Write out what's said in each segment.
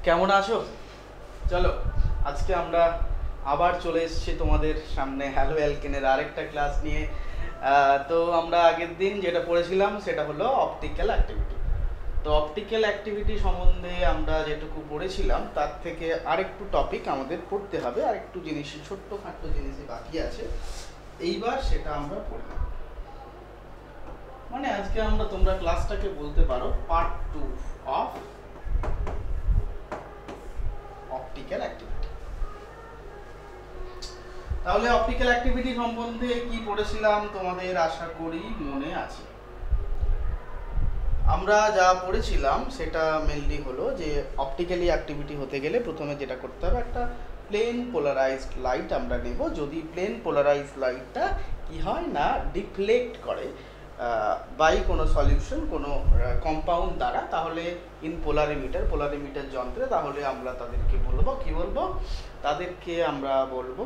কেমন আছো? চলো আজকে আমরা আবার চলে এসেছি তোমাদের সামনে হ্যালো অ্যালকেনের আরেকটা ক্লাস নিয়ে। তো আমরা আগের দিন যেটা পড়েছিলাম সেটা হলো অপটিক্যাল অ্যাক্টিভিটি। তো অপটিক্যাল অ্যাক্টিভিটি সম্বন্ধে আমরা যেটুকু পড়েছিলাম তার থেকে আরেকটু টপিক আমাদের পড়তে হবে, আরেকটু জিনিস ছোট্টখাট্ট জিনিসই বাকি আছে, এইবার সেটা আমরা পড়লাম। মানে আজকে আমরা তোমরা ক্লাসটাকে বলতে পারো পার্ট 2 অফ অপটিক্যাল অ্যাক্টিভিটি। তাহলে অপটিক্যাল অ্যাক্টিভিটি সম্বন্ধে কি পড়েছিলাম তোমাদের আশা করি মনে আছে। আমরা যা পড়েছিলাম সেটা মেইনলি হলো যে অপটিক্যালি অ্যাক্টিভিটি হতে গেলে প্রথমে যেটা করতে হবে, একটা প্লেন পোলারাইজড লাইট আমরা নেব। যদি প্লেন পোলারাইজড লাইটটা কি হয় না ডিফ্লেক্ট করে বাই কোনো সলিউশন, কোনো কম্পাউন্ড দ্বারা, তাহলে ইন পোলারিমিটার যন্ত্রে, তাহলে আমরা তাদেরকে বলবো কি বলবো, তাদেরকে আমরা বলবো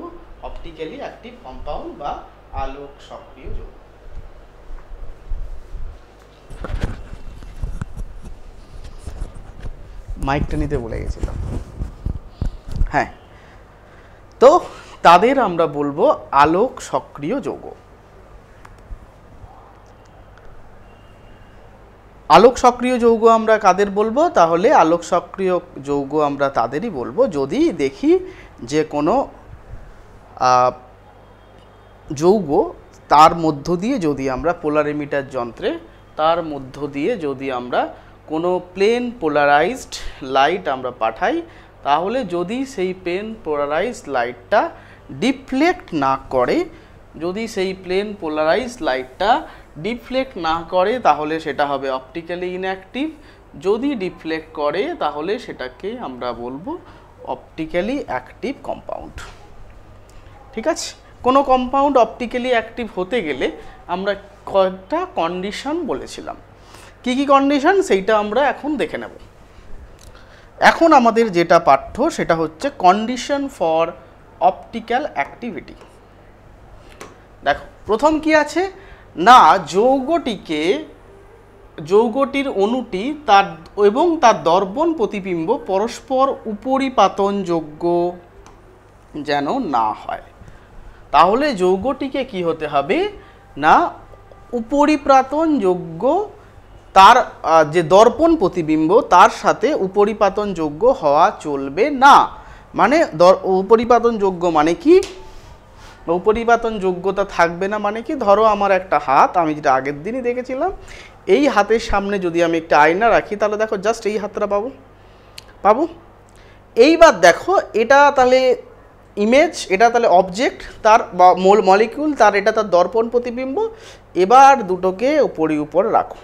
অপটিক্যালি অ্যাক্টিভ কম্পাউন্ড বা আলোক সক্রিয় যৌগ। মাইকটা নিতে ভুলে গেছিলাম। হ্যাঁ, তো তাদের আমরা বলবো আলোক সক্রিয় যৌগ। আলোক সক্রিয় যৌগ আমরা কাদের বলবো? তাহলে আলোক সক্রিয় যৌগ আমরা তাদেরই বলবো যদি দেখি যে কোনো যৌগ তার মধ্য দিয়ে যদি আমরা পোলারিমিটার যন্ত্রে তার মধ্য দিয়ে যদি আমরা কোনো প্লেন পোলারাইজড লাইট আমরা পাঠাই, তাহলে যদি সেই প্লেন পোলারাইজড লাইটটা ডিফ্লেক্ট না করে, যদি সেই প্লেন পোলারাইজড লাইটটা ডিফ্লেক্ট না করে তাহলে সেটা হবে অপটিক্যালি ইনঅ্যাক্টিভ। যদি ডিফ্লেক্ট করে তাহলে সেটাকে আমরা বলবো অপটিক্যালি অ্যাক্টিভ কম্পাউন্ড। ঠিক আছে, কোনো কম্পাউন্ড অপটিক্যালি অ্যাক্টিভ হতে গেলে আমরা কয়েকটা কন্ডিশন বলেছিলাম। কি কি কন্ডিশন সেইটা আমরা এখন দেখে নেব। এখন আমাদের যেটা পাঠ্য সেটা হচ্ছে কন্ডিশন ফর অপটিক্যাল অ্যাক্টিভিটি। দেখো প্রথম কি আছে না, যৌগটির অণুটি তার এবং তার দর্পণ প্রতিবিম্ব পরস্পর উপরিপাতনযোগ্য যেন না হয়। তাহলে যৌগটিকে কি হতে হবে না, উপরিপাতনযোগ্য, তার যে দর্পণ প্রতিবিম্ব তার সাথে উপরিপাতনযোগ্য হওয়া চলবে না। মানে উপরিপাতনযোগ্য মানে কি, উপরিপাতন যোগ্যতা থাকবে না মানে কি, ধরো আমার একটা হাত, আমি যেটা আগের দিনই দেখেছিলাম, এই হাতের সামনে যদি আমি একটা আয়না রাখি তাহলে দেখো জাস্ট এই হাতটা পাবো। এইবার দেখো এটা তাহলে ইমেজ, এটা তাহলে অবজেক্ট, তার মলিকিউল, তার এটা তার দর্পণ প্রতিবিম্ব। এবার দুটোকে উপর রাখো।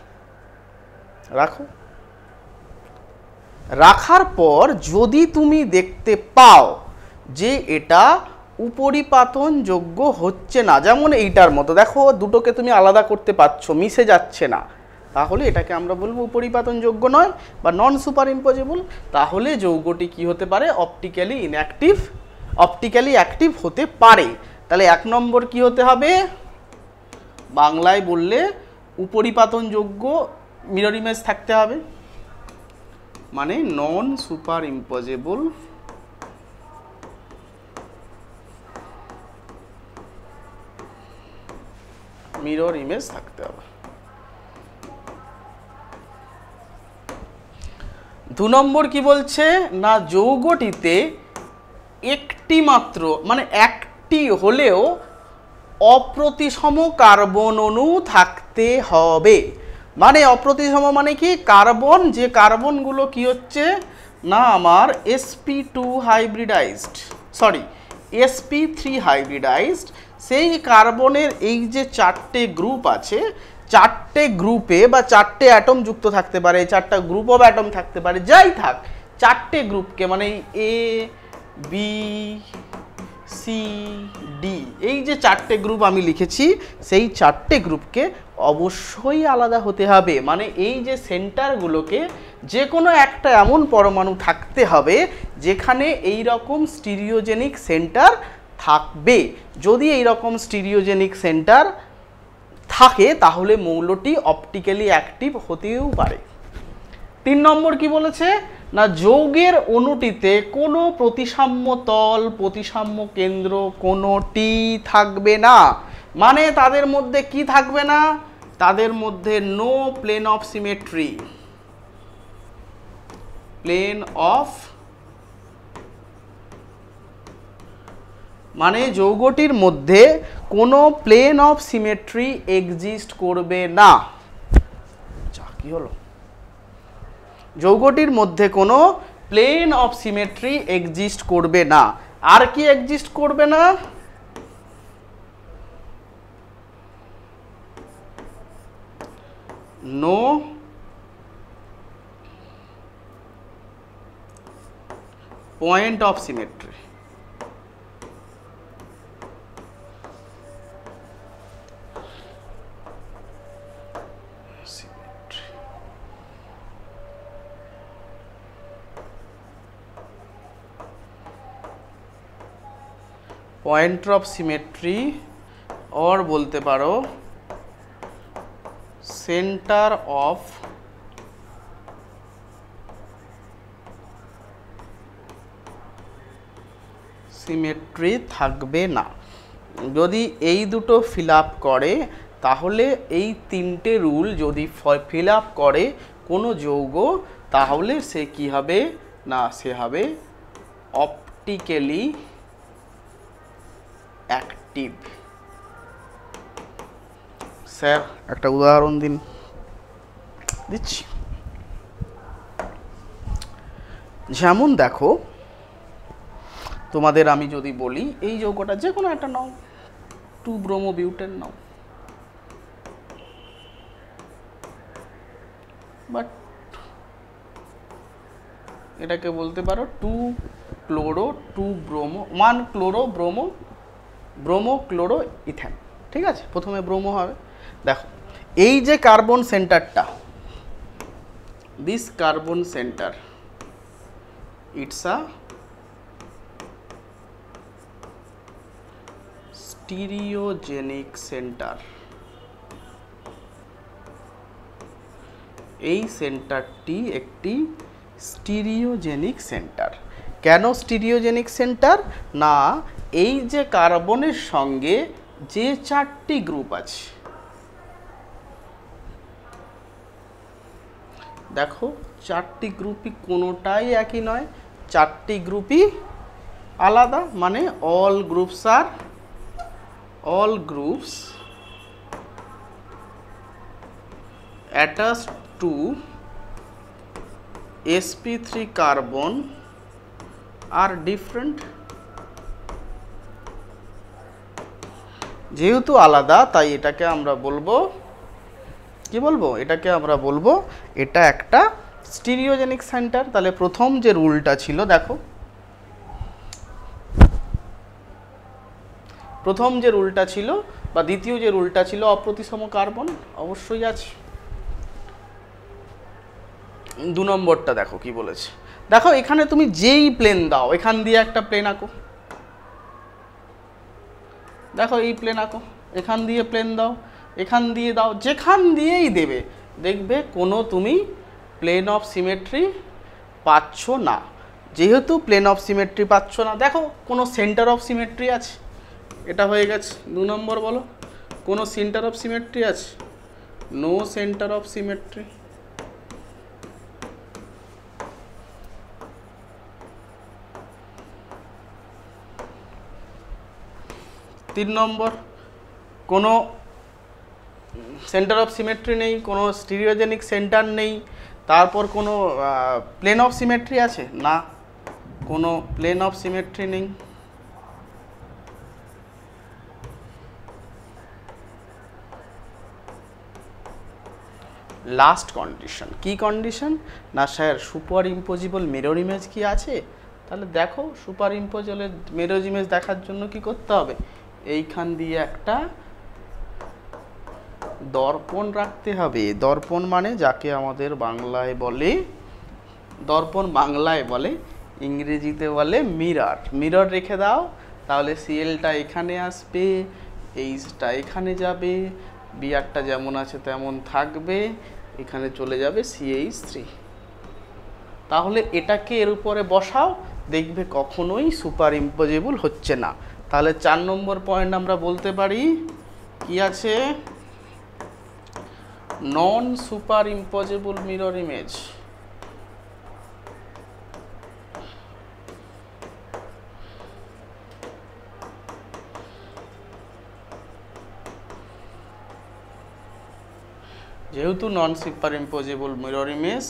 রাখার পর যদি তুমি দেখতে পাও যে এটা উপরিপাতনযোগ্য হচ্ছে না, যেমন এইটার মতো দেখো দুটোকে তুমি আলাদা করতে পারছো, মিশে যাচ্ছে না, তাহলে এটাকে আমরা বলবো উপরিপাতনযোগ্য নয় বা নন সুপার ইম্পোজেবল। তাহলে যৌগটি কি হতে পারে, অপটিক্যালি অ্যাক্টিভ হতে পারে। তাহলে এক নম্বর কি হতে হবে, বাংলায় বললে উপরিপাতনযোগ্য মিরর ইমেজ থাকতে হবে, মানে নন সুপার ইম্পোজেবল মিরর ইমেজ থাকতে হবে। 2 নম্বর কি বলছে না, যৌগটিতে একটি মাত্র মানে একটি হলেও অপ্রতিসম কার্বন অণু থাকতে হবে। মানে অপ্রতিসম মানে কি, কার্বন, যে কার্বনগুলো কি হচ্ছে না আমার sp2 হাইব্রিডাইজড, sp3 হাইব্রিডাইজড, সেই কার্বনের এই যে 4টে গ্রুপ আছে, 4টে গ্রুপে বা 4টে অ্যাটম যুক্ত থাকতে পারে, 4টা গ্রুপ অফ অ্যাটম থাকতে পারে, যাই থাক, 4টে গ্রুপকে মানে এ বি সি ডি, এই যে 4টে গ্রুপ আমি লিখেছি, সেই 4টে গ্রুপকে অবশ্যই আলাদা হতে হবে। মানে এই যে সেন্টারগুলোকে যে কোনো একটা এমন পরমাণু থাকতে হবে যেখানে এই রকম স্টিরিওজেনিক সেন্টার থাকবে। যদি এই রকম স্টিরিওজেনিক সেন্টার থাকে তাহলে মৌলটি অপটিক্যালি অ্যাক্টিভ হতেও পারে। 3 নম্বর কি বলেছে না যৌগের অণুটিতে কোনো প্রতিসাম্য তল প্রতিসাম্য কেন্দ্র কোনোটি থাকবে না। মানে তাদের মধ্যে কি থাকবে না? তাদের মধ্যে no plane of symmetry, plane of মানে যৌগটির মধ্যে কোনো প্লেন অফ সিমেট্রি এক্সিস্ট করবে না। কি হলো? যৌগটির মধ্যে কোনো প্লেন অফ সিমেট্রি এক্সিস্ট করবে না। আর কি এক্সিস্ট করবে না? No point of symmetry. Point of symmetry और বলতে পারো সেন্টার অফ সিমেট্রি থাকবে না। যদি এই দুটো ফিল আপ করে তাহলে এই তিনটে রুল যদি ফিল আপ করে কোনো যৌগ, তাহলে সে কি হবে না, সে হবে অপটিক্যালি অ্যাক্টিভ। স্যার একটা উদাহরণ দিন। দিচ্ছি। যেমন দেখো, তোমাদের আমি যদি বলি এই যৌগটা যে কোনো একটা নাও, 2-ব্রোমোবিউটেন নাও, বাট এটাকে বলতে পারো 2-ক্লোরো 2-ব্রোমো 1-ক্লোরো-ব্রোমো ব্রোমো-ক্লোরো ইথেন। ঠিক আছে, প্রথমে ব্রোমো হবে। দেখো এই যে কার্বন সেন্টারটা, this carbon center, it's a stereogenic center. এই সেন্টারটি একটি স্টিরিওজেনিক সেন্টার। কেন স্টিরিওজেনিক সেন্টার? না, এই যে কার্বনের সঙ্গে যে 4টি গ্রুপ আছে, দেখো 4টি গ্রুপই কোনোটাই একই নয়, 4টি গ্রুপই আলাদা। মানে all groups attached to sp3 carbon are different। যেহেতু আলাদা তাই এটাকে আমরা বলবো কি বলবো? এটাকে আমরা বলবো এটা একটা স্টিরিওজেনিক সেন্টার। তাহলে প্রথম যে রুলটা ছিল, দেখো প্রথম যে রুলটা ছিল বা দ্বিতীয় যে রুলটা ছিল, অপ্রতিসম কার্বন অবশ্যই আছে। 2 নম্বরটা দেখো কি বলেছে। দেখো এখানে তুমি যেই প্লেন দাও, এখান দিয়ে একটা প্লেন আঁকো, দেখো এই প্লেন আঁকো, এখান দিয়ে প্লেন দাও, এখান দিয়ে দাও, যেখান দিয়েই দেবে দেখবে কোনো তুমি প্লেন অফ সিমেট্রি পাচ্ছ না। যেহেতু প্লেন অফ সিমেট্রি পাচ্ছ না, দেখো কোনো সেন্টার অফ সিমেট্রি আছে, এটা হয়ে গেছে 2 নম্বর। বলো কোনো সেন্টার অফ সিমেট্রি আছে? No centre of symmetry. তিন নম্বর, কোনো সেন্টার অফ সিমেট্রি নেই, কোনো স্টিরিওজেনিক সেন্টার নেই, তারপর কোনো প্লেন অফ সিমেট্রি আছে? না, কোনো প্লেন অফ সিমেট্রি নেই। লাস্ট কন্ডিশন, কি কন্ডিশন? না স্যার সুপার ইম্পোজিবল মিরর ইমেজ কি আছে? তাহলে দেখো সুপার ইম্পোজিবল মিরর ইমেজ দেখার জন্য কি করতে হবে? এইখান দিয়ে একটা দর্পণ রাখতে হবে। দর্পণ মানে যাকে আমাদের বাংলায় বলে, দর্পণ বাংলায় বলে, ইংরেজিতে বলে মিরর। মিরর রেখে দাও, তাহলে সিএলটা এখানে আসবে, এইচটা এখানে যাবে, বিআরটা যেমন আছে তেমন থাকবে, এখানে চলে যাবে CH3। তাহলে এটাকে এর উপরে বসাও, দেখবে কখনোই সুপার ইম্পোজেবল হচ্ছে না। তাহলে 4 নম্বর পয়েন্ট আমরা বলতে পারি কি আছে, নন সুপার ইম্পোজেবল মিরর ইমেজ। যেহেতু নন সুপার ইম্পোজেবল মিরর ইমেজ,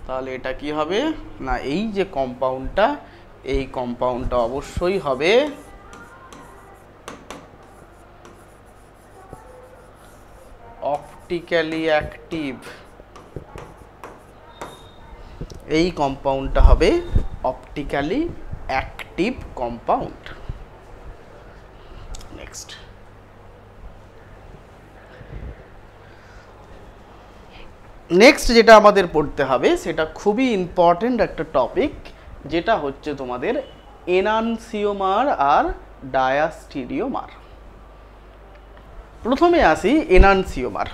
তাহলে এটা কি হবে না, এই যে কম্পাউন্ডটা, এই কম্পাউন্ডটা অবশ্যই হবে অপটিক্যালি অ্যাক্টিভ। এই কম্পাউন্ডটা হবে অপটিক্যালি অ্যাক্টিভ কম্পাউন্ড। নেক্সট, যেটা আমাদের পড়তে হবে সেটা খুবই ইম্পর্টেন্ট একটা টপিক, যেটা হচ্ছে তোমাদের এনানসিওমার আর ডায়াস্টিরিওমার। প্রথমে আসি এনানসিওমার।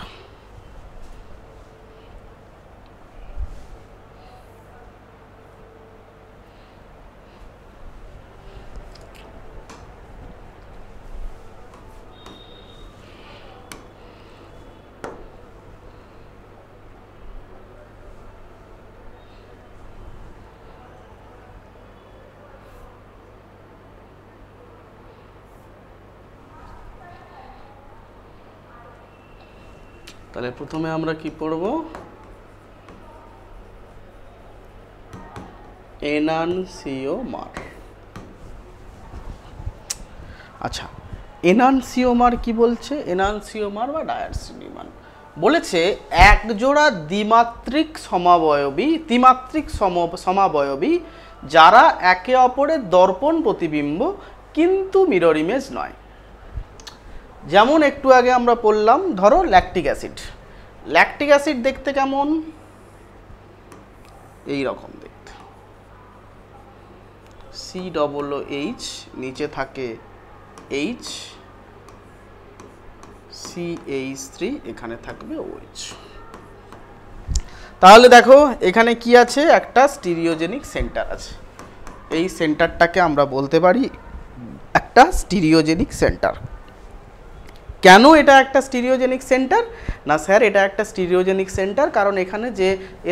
তাহলে প্রথমে আমরা কি পড়ব, এনানসিওমার। আচ্ছা, এনানসিওমার কি বলছে, এনানসিওমার বা ডায়াস্টিরিওমার বলেছে একজোড়া দ্বিমাত্রিক সমাবয়বী যারা একে অপরের দর্পণ প্রতিবিম্ব কিন্তু মিরর ইমেজ নয়। যেমন একটু আগে আমরা পড়লাম, ধরো ল্যাকটিক অ্যাসিড। ল্যাকটিক অ্যাসিড দেখতে কেমন, এই রকম দেখতে, COOH, নিচে থাকে H, CH3, এখানে থাকবে OH। তাহলে দেখো এখানে কি আছে, একটা স্টিরিওজেনিক সেন্টার আছে। এই সেন্টারটাকে আমরা বলতে পারি একটা স্টিরিওজেনিক সেন্টার। কেন এটা একটা স্টিরিওজেনিক সেন্টার না স্যার, এটা একটা স্টিরিওজেনিক সেন্টার কারণ এখানে যে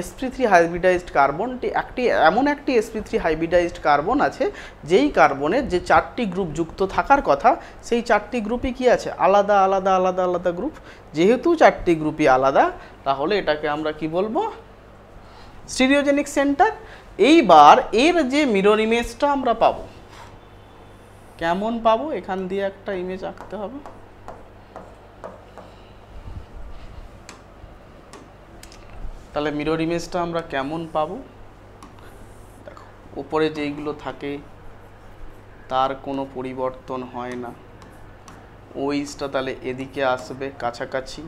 sp3 হাইব্রিডাইজড কার্বনটি এমন একটি sp3 হাইব্রিডাইজড কার্বন আছে, যেই কার্বনের যে 4টি গ্রুপ যুক্ত থাকার কথা, সেই 4টি গ্রুপই কি আছে, আলাদা আলাদা আলাদা আলাদা গ্রুপ। যেহেতু 4টি গ্রুপই আলাদা, তাহলে এটাকে আমরা কি বলবো, স্টিরিওজেনিক সেন্টার। এইবার এর যে মিরর ইমেজটা আমরা পাবো, কেমন পাবো, এখান দিয়ে একটা ইমেজ আঁকতে হবে। তাহলে মিরর ইমেজটা আমরা কেমন পাবো, দেখো উপরে যেইগুলো থাকে তার কোনো পরিবর্তন হয় না। OH-টা তাহলে এদিকে আসবে কাছাকাছি,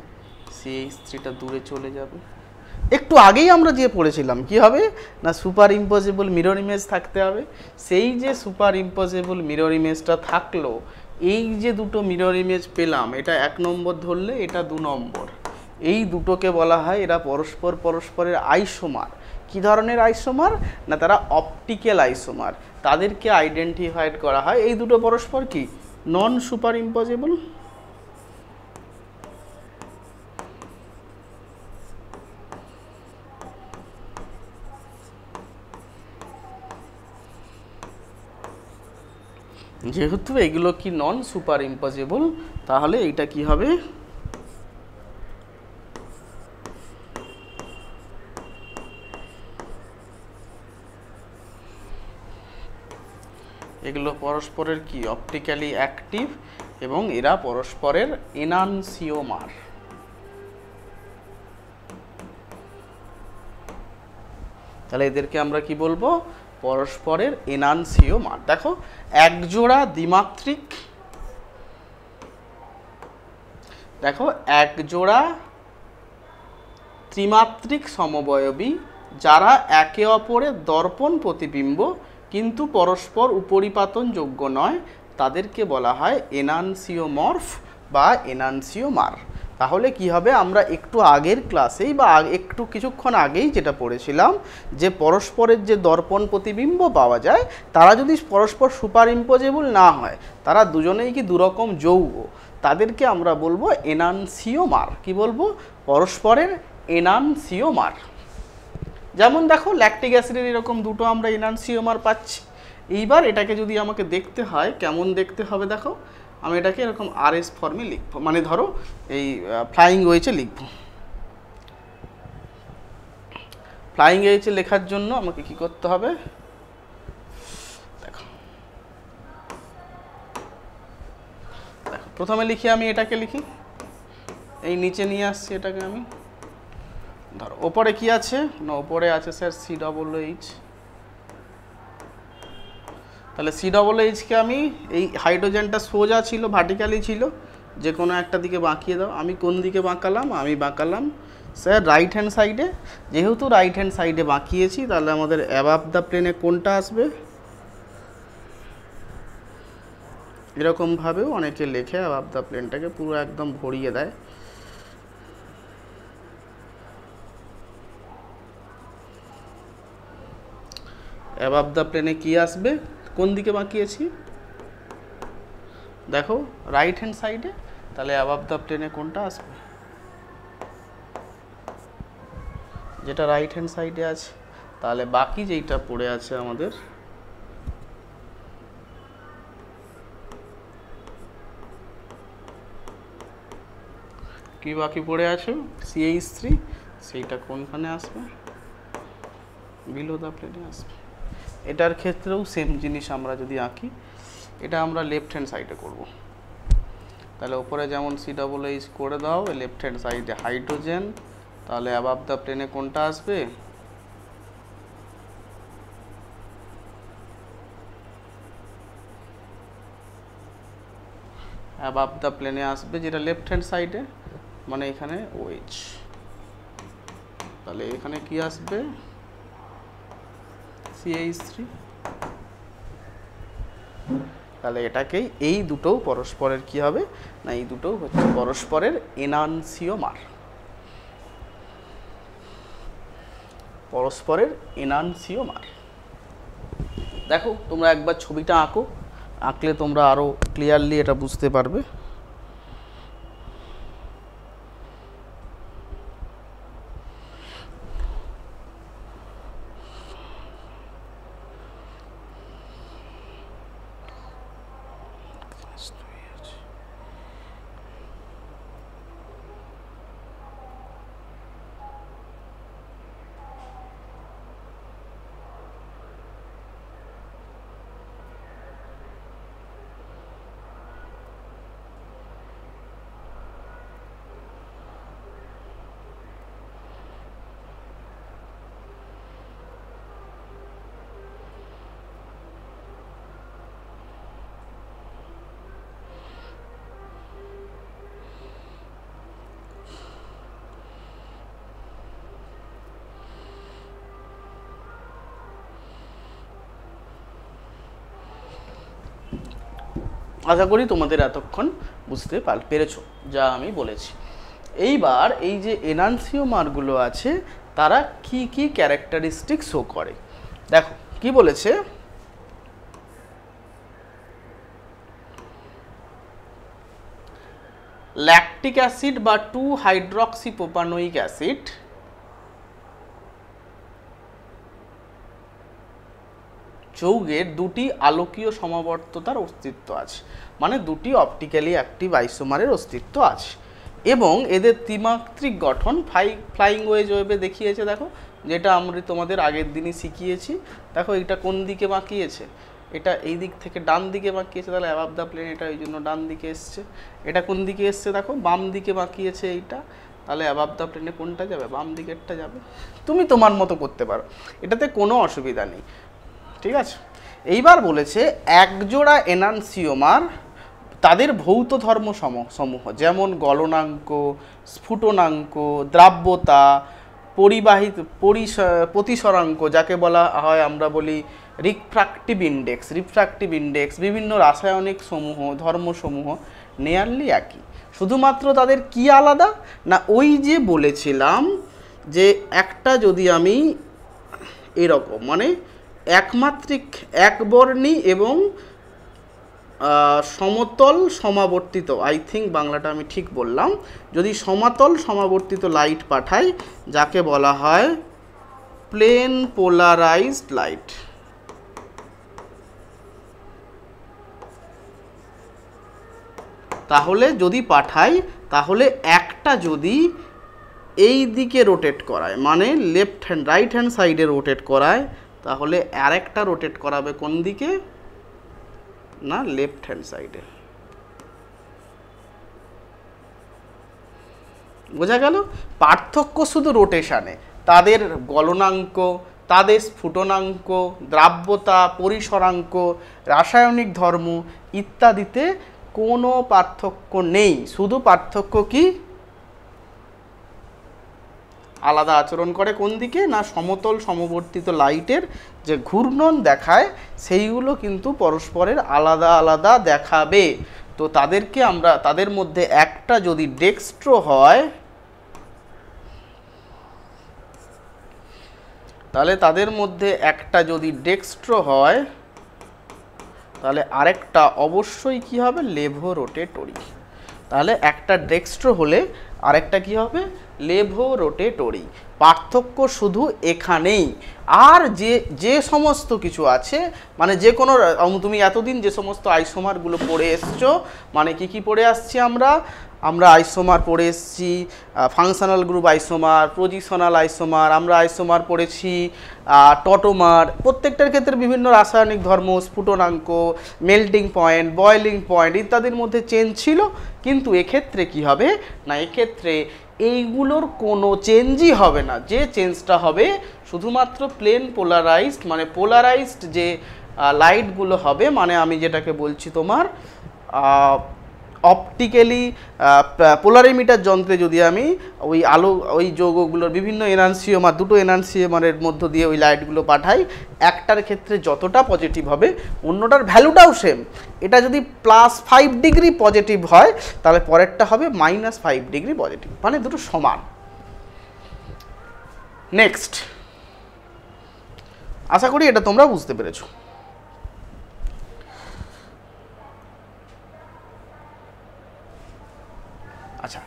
CH3টা দূরে চলে যাবে। একটু আগেই আমরা যে পড়েছিলাম কি হবে না, সুপার ইম্পসিবল মিরর ইমেজ থাকতে হবে। সেই যে সুপার ইম্পসিবল মিরর ইমেজটা থাকলো, এই যে দুটো মিরর ইমেজ পেলাম, এটা 1 নম্বর ধরলে এটা 2 নম্বর। এই দুটোকে বলা হয় এরা পরস্পরের আইসোমার। কি ধরনের আইসোমার না, তারা অপটিক্যাল আইসোমার। তাদেরকে আইডেন্টিফাইড করা হয়, এই দুটো পরস্পর কি নন সুপার ইম্পসিবল। যেহেতু এগুলো কি নন সুপার ইম্পসিবল, তাহলে এইটা কি হবে, এগুলো পরস্পরের কি অপটিক্যালি অ্যাক্টিভ এবং এরা পরস্পরের এনানসিওমার। তাহলে এদেরকে আমরা কি বলবো, পরস্পরের এনানসিওমার। দেখো একজোড়া দ্বিমাত্রিক, দেখো একজোড়া ত্রিমাত্রিক সমবয়বী যারা একে অপরের দর্পণ প্রতিবিম্ব কিন্তু পরস্পর উপরিপাতনযোগ্য নয়, তাদেরকে বলা হয় এনানসিওমর্ফ বা এনানসিওমার। তাহলে কি হবে, আমরা একটু আগের ক্লাসেই বা একটু কিছুক্ষণ আগেই যেটা পড়েছিলাম যে পরস্পরের যে দর্পণ প্রতিবিম্ব পাওয়া যায় তারা যদি পরস্পর সুপার ইম্পোজেবল না হয়, তারা দুজনেই কি দুরকম যৌগ, তাদেরকে আমরা বলবো এনানসিওমার। কি বলবো? পরস্পরের এনানসিওমার। যেমন দেখো ল্যাকটিক অ্যাসিডের এরকম দুটো আমরা এনানসিওমার পাচ্ছি। এইবার এটাকে যদি আমাকে দেখতে হয় কেমন দেখতে হবে, দেখো আমি এটাকে এরকম আরএস ফর্মে লিখবো, মানে ধরো এই ফ্লাইং ওয়েজে লিখবো। ফ্লাইং ওয়েজে লেখার জন্য আমাকে কি করতে হবে, দেখো দেখো প্রথমে লিখি আমি এটাকে লিখি, এই নিচে নিয়ে আসছি এটাকে আমি। ধরো ওপরে কি আছে না, ওপরে আছে স্যার COOH। তাহলে COOHকে আমি এই হাইড্রোজেনটা সোজা ছিল, ভার্টিক্যালি ছিল, যে কোনো একটা দিকে বাঁকিয়ে দাও। আমি কোন দিকে বাঁকালাম? আমি বাঁকালাম স্যার রাইট হ্যান্ড সাইডে। যেহেতু রাইট হ্যান্ড সাইডে বাঁকিয়েছি তাহলে আমাদের অ্যাবাভ দ্য প্লেনে কোনটা আসবে? এরকমভাবেও অনেকে লেখে অ্যাবাভ দ্য প্লেনটাকে পুরো একদম ভরিয়ে দেয়। অ্যাবাভ দ্য প্লেনে কি আসবে? কোন দিকে বাঁকিয়েছি দেখো, রাইট হ্যান্ড সাইডে। তাহলে অ্যাবাভ দ্য প্লেনে কোনটা আসবে? যেটা রাইট হ্যান্ড সাইডে আছে। তাহলে বাকি যেইটা পড়ে আছে আমাদের, কি বাকি পড়ে আছে? CH3, সেইটা কোনখানে আসবে? বিলো দ্য প্লেনে আসবে। এটার ক্ষেত্রেও সেম জিনিস আমরা যদি আঁকি, এটা আমরা লেফট হ্যান্ড সাইডে করব। তাহলে উপরে যেমন COOH করে দাও, লেফট হ্যান্ড সাইডে হাইড্রোজেন। তাহলে অ্যাবাভ দ্য প্লেনে কোনটা আসবে? অ্যাবাভ দ্য প্লেনে আসবে যেটা লেফট হ্যান্ড সাইডে, মানে এখানে OH। তাহলে এখানে কি আসবে? CH3। তাহলে এটাকেই, এই দুটোও পরস্পরের কি হবে না, এই দুটোও হচ্ছে পরস্পরের এনানসিওমার। পরস্পরের এনানসিওমার। দেখো তোমরা একবার ছবিটা আঁকো, আঁকলে তোমরা আরো ক্লিয়ারলি এটা বুঝতে পারবে। আশা করি তোমাদের এতক্ষণ বুঝতে পেরেছো যা আমি বলেছি। এইবার এই যে এনানসিওমারগুলো আছে তারা কি কি ক্যারেক্টারিস্টিক শো করে, দেখো কি বলেছে। ল্যাকটিক অ্যাসিড বা 2-হাইড্রক্সিপ্রোপানোয়িক অ্যাসিড যৌগের দুটি আলোকীয় সমাবর্ততার অস্তিত্ব আছে, মানে দুটি অপটিক্যালি অ্যাক্টিভ আইসোমারের অস্তিত্ব আছে, এবং এদের ত্রিমাত্রিক গঠন ফ্লাইং ওয়েভে দেখিয়েছে। দেখো যেটা আমরা তোমাদের আগের দিনই শিখিয়েছি। দেখো এটা কোন দিকে বাঁকিয়েছে, এটা এই দিক থেকে ডান দিকে বাঁকিয়েছে, তাহলে অ্যাবাভ দ্য প্লেন এটা ওই জন্য ডান দিকে এসছে। এটা কোন দিকে এসছে, দেখো বাম দিকে বাঁকিয়েছে এইটা, তাহলে অ্যাবাভ দ্য প্লেনে কোনটা যাবে? বাম দিকেরটা যাবে। তুমি তোমার মতো করতে পারো, এটাতে কোনো অসুবিধা নেই, ঠিক আছে। এইবার বলেছে একজোড়া এনানসিওমার তাদের ভৌত ধর্ম সমূহ, যেমন গলনাঙ্ক, স্ফুটনাঙ্ক, দ্রাব্যতা, প্রতিসরাঙ্ক, যাকে বলা হয় আমরা বলি রিফ্র্যাক্টিভ ইন্ডেক্স, বিভিন্ন রাসায়নিক সমূহ, ধর্মসমূহ নিয়ারলি একই। শুধুমাত্র তাদের কি আলাদা না, ওই যে বলেছিলাম যে একটা যদি আমি এরকম মানে একমাত্রিক একবর্ণী এবং সমতল সমাবর্তিত, আই থিঙ্ক বাংলাটা আমি ঠিক বললাম, যদি সমতল সমাবর্তিত লাইট পাঠাই যাকে বলা হয় প্লেন পোলারাইজড লাইট। তাহলে যদি পাঠাই তাহলে একটা যদি এই দিকে রোটেট করায় মানে লেফট হ্যান্ড রাইট হ্যান্ড সাইডে রোটেট করায়, তাহলে আরেকটা রোটেট করাবে কোন দিকে না লেফট হ্যান্ড সাইডে। বোঝা গেল? পার্থক্য শুধু রোটেশানে, তাদের গলনাঙ্ক, তাদের স্ফুটনাঙ্ক, দ্রাব্যতা, পরিসরাঙ্ক, রাসায়নিক ধর্ম ইত্যাদিতে কোনো পার্থক্য নেই। শুধু পার্থক্য কি আলাদা আচরণ করে কোন দিকে না সমতল সমবর্তিত লাইটের যে ঘূর্ণন দেখায় সেইগুলো কিন্তু পরস্পরের আলাদা আলাদা দেখাবে। তো তাদেরকে আমরা তাদের মধ্যে একটা যদি ডেক্সট্রো হয় তাহলে তাদের মধ্যে একটা যদি ডেক্সট্রো হয় তাহলে আরেকটা অবশ্যই কি হবে লেভোরোটেটরি। তাহলে একটা ডেক্সট্রো হলে আরেকটা কি হবে লেভোরোটেটরি। পার্থক্য শুধু এখানেই। আর যে সমস্ত কিছু আছে মানে যে কোনো তুমি এতদিন যে সমস্ত আইসোমারগুলো পড়ে এসছো মানে কি পড়ে আসছি আমরা আইসোমার পড়ে এসেছি, functional group isomer, positional isomer, আমরা আইসোমার পড়েছি, টটোমার, প্রত্যেকটার ক্ষেত্রে বিভিন্ন রাসায়নিক ধর্ম, স্ফুটনাঙ্ক, মেল্টিং পয়েন্ট, বয়েলিং পয়েন্ট ইত্যাদির মধ্যে চেঞ্জ ছিল। কিন্তু এক্ষেত্রে কি হবে না, এক্ষেত্রে এইগুলোর কোনো চেঞ্জই হবে না। যে চেঞ্জটা হবে শুধুমাত্র প্লেন পোলারাইজড মানে পোলারাইজড যে লাইটগুলো হবে, মানে আমি যেটাকে বলছি তোমার অপটিক্যালি পোলারিমিটার যন্ত্রে যদি আমি ওই আলো ওই যৌগগুলোর বিভিন্ন এনান্সিওমার দুটো এনান্সিওমারের মধ্য দিয়ে ওই লাইটগুলো পাঠাই, একটার ক্ষেত্রে যতটা পজিটিভ হবে অন্যটার ভ্যালুটাও সেম। এটা যদি +5 ডিগ্রি পজিটিভ হয় তাহলে পরেরটা হবে -5 ডিগ্রি পজিটিভ, মানে দুটো সমান। নেক্সট, আশা করি এটা তোমরা বুঝতে পেরেছো। আচ্ছা,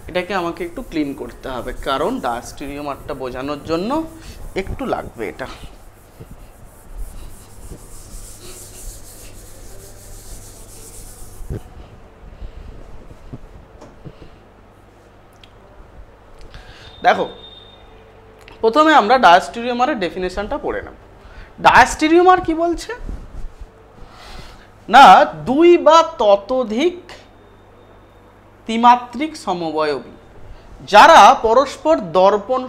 এটাকে আমাকে একটু ক্লিন করতে হবে কারণ ডায়াস্টেরিওমারটা বোঝানোর জন্য একটু লাগবে এটা। দেখো, প্রথমে আমরা ডায়াস্টেরিওমারের ডেফিনেশনটা পড়ে নেব। ডায়াস্টেরিওমার কি বলছে না, দুই বা ততোধিক ত্রিমাত্রিক সমবয়বী যারা পরস্পর দর্পণ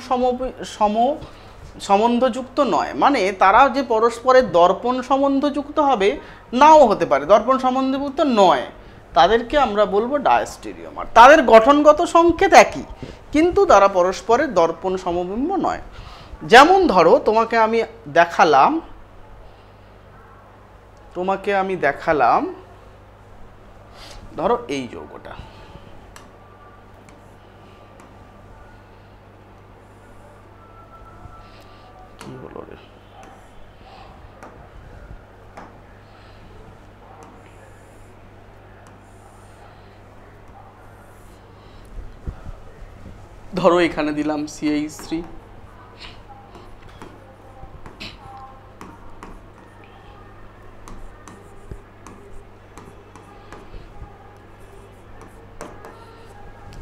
সম্বন্ধযুক্ত নয়, মানে তারা যে পরস্পরের দর্পণ সম্বন্ধযুক্ত হবে নাও হতে পারে, দর্পণ সম্বন্ধযুক্ত নয়, তাদেরকে আমরা বলবো ডায়াস্টেরিওমার। তাদের গঠনগত সংকেত একই কিন্তু তারা পরস্পরের দর্পণ সমবিম্ব নয়। যেমন ধরো তোমাকে আমি দেখালাম ধরো এই যৌগটা, কি হলো রে, ধরো এখানে দিলাম CH3,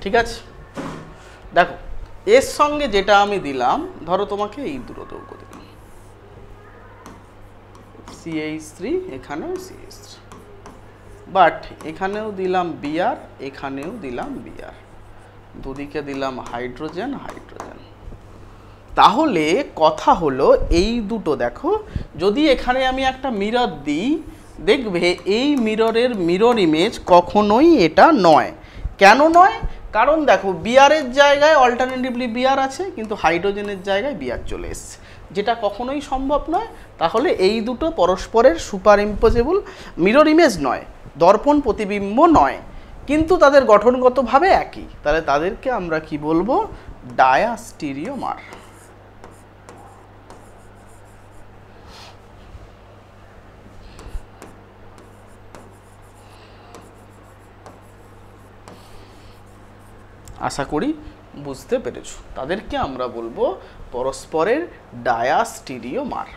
ঠিক আছে। দেখো এর সঙ্গে যেটা আমি দিলাম, ধরো তোমাকে এই দুটো যৌগ দিলাম CH3, এখানেও CH3, বাট এখানেও দিলাম Br, এখানেও দিলাম Br, দুদিকে দিলাম হাইড্রোজেন হাইড্রোজেন। তাহলে কথা হলো এই দুটো দেখো, যদি এখানে আমি একটা মিরর দিই দেখবে এই মিররের মিরর ইমেজ কখনোই এটা নয়। কেন নয়? কারণ দেখো বিআরের জায়গায় অল্টারনেটিভলি বিআর আছে, কিন্তু হাইড্রোজেনের জায়গায় বিআর চলে এসছে, যেটা কখনোই সম্ভব নয়। তাহলে এই দুটো পরস্পরের সুপার ইম্পোজেবল মিরর ইমেজ নয়, দর্পণ প্রতিবিম্ব নয়, কিন্তু তাদের গঠনগতভাবে একই। তাহলে তাদেরকে আমরা কি বলবো? ডায়াস্টিরিওমার। আশা করি বুঝতে পেরেছো। তাদেরকে আমরা বলবো পরস্পরের ডায়াস্টিরিওমার।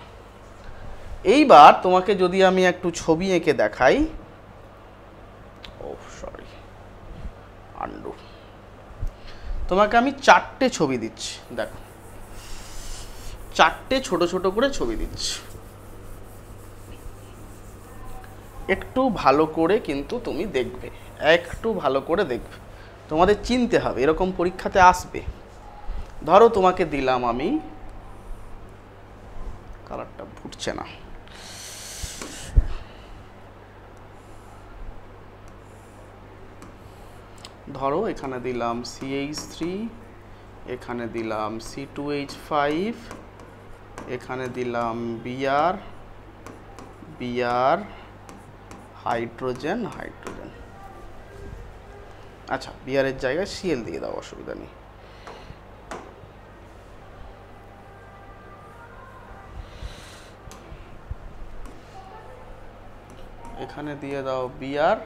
এইবার তোমাকে যদি আমি একটু ছবি এঁকে দেখাই, আন্ডু, তোমাকে আমি 4টে ছবি দিচ্ছি, দেখো 4টে ছোট ছোট করে ছবি দিচ্ছি, একটু ভালো করে কিন্তু তুমি দেখবে, একটু ভালো করে দেখবে, তোমাদের চিনতে হবে, এরকম পরীক্ষাতে আসবে। ধরো তোমাকে দিলাম আমি, কালারটা ফুটছে না, ধরো এখানে দিলাম CH3, এখানে দিলাম C2H5, এখানে দিলাম Br, হাইড্রোজেন। আচ্ছা, Br এর জায়গায় Cl দিয়ে দাও, অসুবিধা নেই। এখানে দিয়ে দাও Br,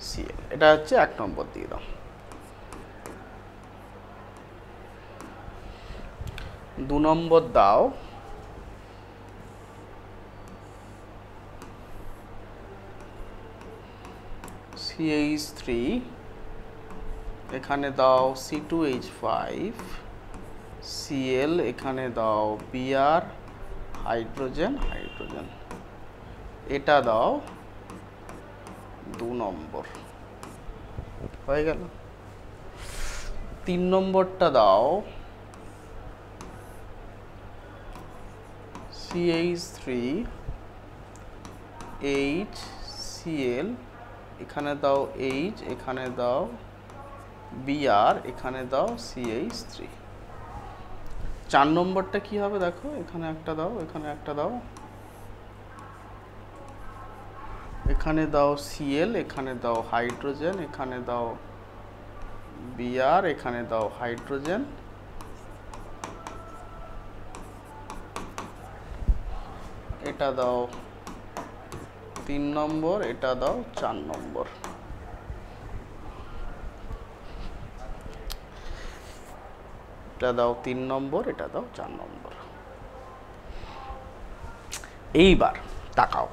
Cl, এটা হচ্ছে 1 নম্বর দিয়ে দাও। 2 নম্বর দাও CH3, এখানে দাও C2H5, Cl, এখানে দাও Br, হাইড্রোজেন। এটা দাও 2 নম্বর, হয়ে গেল। 3 নম্বরটা দাও CH3, HCl, এখানে দাও H, এখানে দাও Br, এখানে দাও CH3। 4 নম্বরটা কি হবে দেখো, এখানে একটা দাও, এখানে একটা দাও, এখানে দাও Cl, এখানে দাও হাইড্রোজেন, এখানে দাও Br, এখানে দাও হাইড্রোজেন। এটা দাও 3 নম্বর, এটা দাও 4 নম্বর। এটা দাও 3 নম্বর, এটা দাও 4 নম্বর। এইবার তাকাও,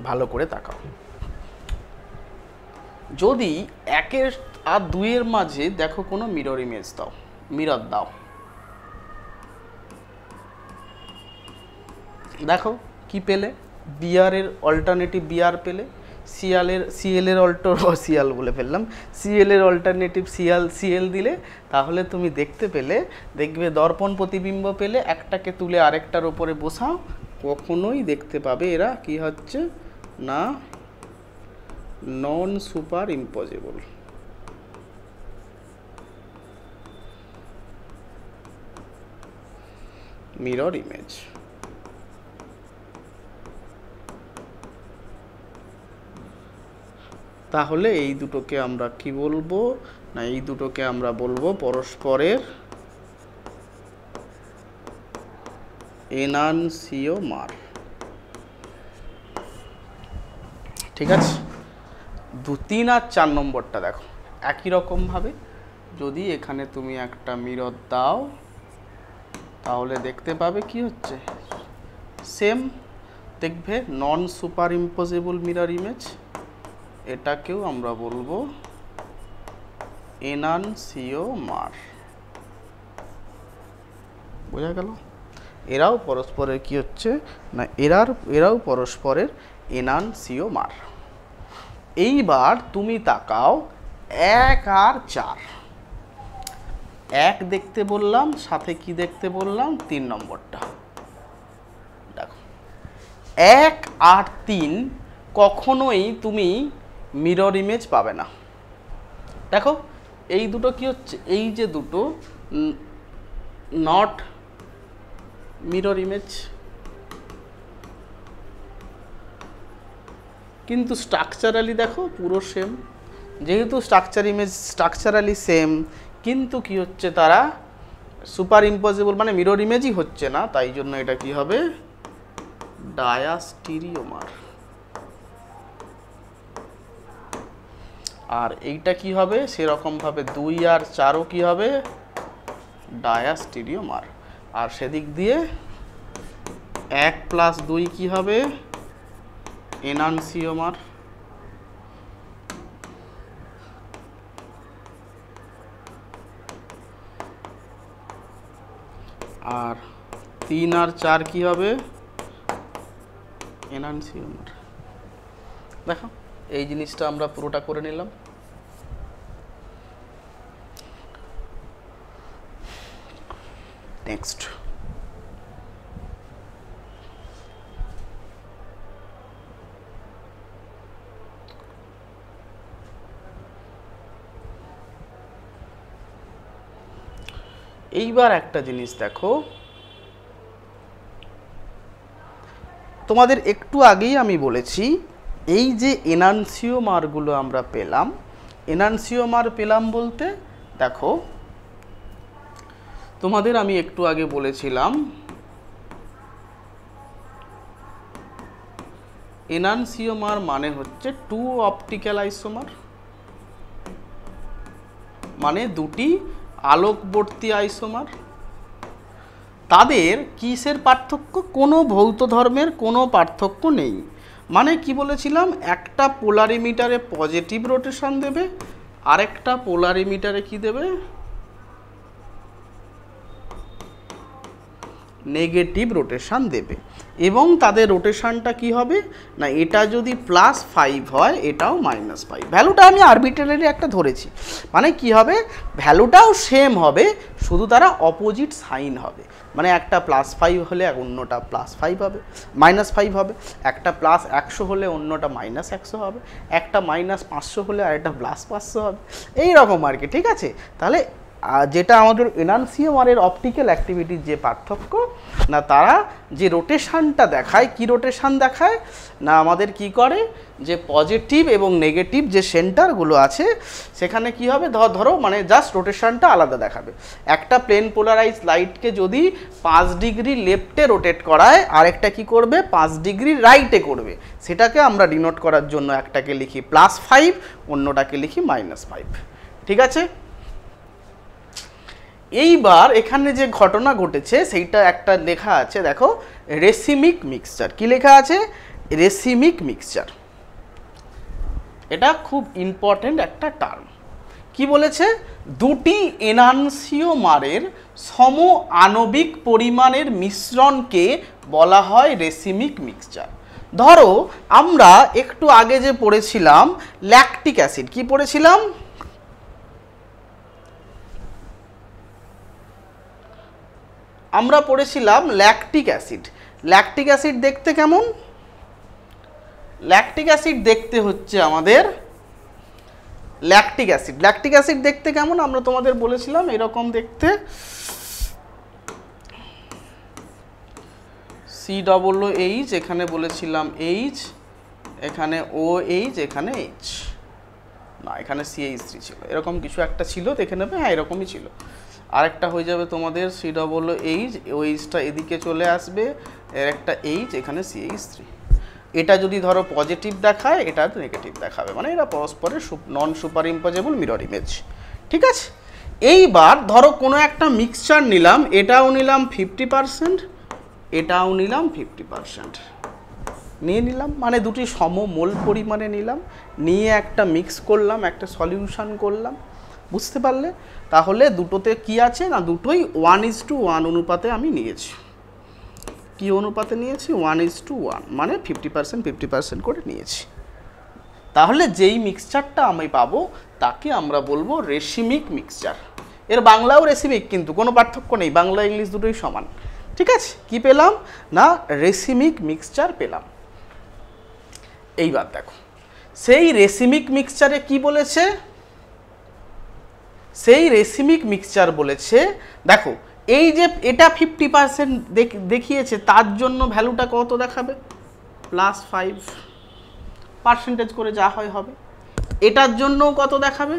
ভালো করে তাকাও। যদি 1 আর 2 এর মাঝে দেখো কোনো মিরর ইমেজ দাও, মিরর দাও, দেখো কি পেলে? Br এর অল্টারনেটিভ Br পেলে, Cl এর Cl বলে ফেললাম, Cl এর অল্টারনেটিভ Cl দিলে, তাহলে তুমি দেখতে পেলে, দেখবে দর্পণ প্রতিবিম্ব পেলে, একটাকে তুলে আরেকটার উপরে বসাও, কখনোই দেখতে পাবে এরা কি হচ্ছে না, non superimposable. Mirror image. তাহলে এই দুটোকে আমরা কি বলবো না, এই দুটোকে আমরা বলবো পরস্পরের এনানসিওমার। ঠিক আছে। 2, 3 আর 4 নম্বরটা দেখো একই রকম ভাবে, যদি এখানে তুমি একটা মিরর দাও তাহলে দেখতে পাবে কি হচ্ছে, সেম দেখবে, নন সুপার ইম্পোজেবল মিরর ইমেজ। এটাকেও আমরা বলবো এনানসিওমার। বোঝা গেল? এরাও পরস্পরের কি হচ্ছে না, এরাও পরস্পরের এনানসিওমার। এইবার তুমি তাকাও 1 আর 4। 1 দেখতে বললাম, সাথে কি দেখতে বললাম 3 নম্বরটা। দেখো 1 আর 3 কখনোই তুমি মিরর ইমেজ পাবে না। দেখো এই দুটো কি হচ্ছে, এই যে দুটো নট মিরর ইমেজ, কিন্তু স্ট্রাকচারালি দেখো পুরো সেম। যেহেতু স্ট্রাকচারালি সেম, কিন্তু কি হচ্ছে তারা সুপার ইম্পসিবল মানে মিরর ইমেজই হচ্ছে না, তাই জন্য এটা কি হবে ডায়াস্টিরিওমার। আর এইটা কি হবে সেরকম ভাবে 2 আর 4ও কি হবে ডায়াস্টিরিওমার। আর সেদিক দিয়ে 1 + 2 কি হবে এনানসিওমার। আর 3 আর 4 কি হবে এনানসিওমার। দেখো এই জিনিসটা আমরা পুরোটা করে নিলাম। নেক্সট এইবার একটা জিনিস দেখো, তোমাদের একটু আগেই আমি বলেছি এই যে এনানসিওমারগুলো আমরা পেলাম, এনানসিওমার পেলাম বলতে দেখো তোমাদের আমি একটু আগে বলেছিলাম এনানসিওমার মানে হচ্ছে 2 অপটিক্যাল আইসোমার, মানে দুটি আলোকবর্তী আইসোমার। তাদের কিসের পার্থক্য, কোনো ভৌত ধর্মের কোনো পার্থক্য নেই। মানে কি বলেছিলাম, একটা পোলারিমিটারে পজিটিভ রোটেশন দেবে, আরেকটা পোলারিমিটারে কি দেবে নেগেটিভ রোটেশন দেবে। এবং তাদের রোটেশনটা কি হবে না, এটা যদি +5 হয় এটাও -5। ভ্যালুটা আমি আরবিট্রারি একটা ধরেছি, মানে কি হবে ভ্যালুটাও সেম হবে, শুধু তারা অপোজিট সাইন হবে। মানে একটা +5 হলে অন্যটা +5 হবে, -5 হবে। একটা +100 হলে অন্যটা -100 হবে, একটা -500 হলে আর একটা +500 হবে, এইরকম আর কি। ঠিক আছে, তাহলে যেটা আমাদের এনানসিওমারের অপটিক্যাল অ্যাক্টিভিটির যে পার্থক্য না, তারা যে রোটেশনটা দেখায়, কি রোটেশন দেখায় না আমাদের কি করে যে পজিটিভ এবং নেগেটিভ যে সেন্টারগুলো আছে সেখানে কি হবে ধরো মানে জাস্ট রোটেশনটা আলাদা দেখাবে। একটা প্লেন পোলারাইজ লাইটকে যদি 5 ডিগ্রি লেফটে রোটেট করায়, আরেকটা কি করবে 5 ডিগ্রি রাইটে করবে, সেটাকে আমরা ডিনোট করার জন্য একটাকে লিখি +5, অন্যটাকে লিখি -5। ঠিক আছে, এইবার এখানে যে ঘটনা ঘটেছে সেইটা একটা লেখা আছে দেখো, রেসিমিক মিক্সচার। কি লেখা আছে রেসিমিক মিক্সচার, এটা খুব ইম্পর্টেন্ট একটা টার্ম। কি বলেছে, দুটি এনানসিওমারের সম আণবিক পরিমাণের মিশ্রণকে বলা হয় রেসিমিক মিক্সচার। ধরো আমরা একটু আগে যে পড়েছিলাম ল্যাকটিক অ্যাসিড, কি পড়েছিলাম আমরা পড়েছিলাম ল্যাকটিক অ্যাসিড। ল্যাকটিক অ্যাসিড দেখতে কেমন, ল্যাকটিক অ্যাসিড দেখতে হচ্ছে আমাদের ল্যাকটিক অ্যাসিড দেখতে কেমন আমরা তোমাদের বলেছিলাম এরকম দেখতে, COOH, এখানে বলেছিলাম H, এখানে OH, এখানে H, না এখানে CH3 ছিল, এরকম কিছু একটা ছিল, দেখে নেবে। হ্যাঁ এরকমই ছিল। আরেকটা হয়ে যাবে তোমাদের COOH, OH-টা এদিকে চলে আসবে, এর একটা H, এখানে CH3। এটা যদি ধরো পজিটিভ দেখায়, এটা নেগেটিভ দেখাবে, মানে এরা পরস্পরের নন সুপার ইম্পজেবল মিরর ইমেজ। ঠিক আছে, এইবার ধরো কোনো একটা মিক্সচার নিলাম, এটাও নিলাম 50%, এটাও নিলাম 50% নিয়ে নিলাম, মানে দুটি সমমোল পরিমাণে নিলাম, নিয়ে একটা মিক্স করলাম, একটা সলিউশন করলাম। বুঝতে পারলে? তাহলে দুটোতে কি আছে না, দুটোই 1:1 অনুপাতে আমি নিয়েছি। কি অনুপাতে নিয়েছি 1:1, মানে 50% করে নিয়েছি। তাহলে যেই মিক্সচারটা আমি পাবো তাকে আমরা বলবো রেসিমিক মিক্সচার। এর বাংলাও রেসিমিক, কিন্তু কোনো পার্থক্য নেই, বাংলা ইংলিশ দুটোই সমান। ঠিক আছে, কি পেলাম না রেসিমিক মিক্সচার পেলাম। এইবার দেখো সেই রেসিমিক মিক্সচারে কি বলেছে, সেই রেসিমিক মিক্সচার বলেছে দেখো এই যে এটা 50% দেখিয়েছে, তার জন্য ভ্যালুটা কত দেখাবে +5% করে যা হয় হবে। এটার জন্য কত দেখাবে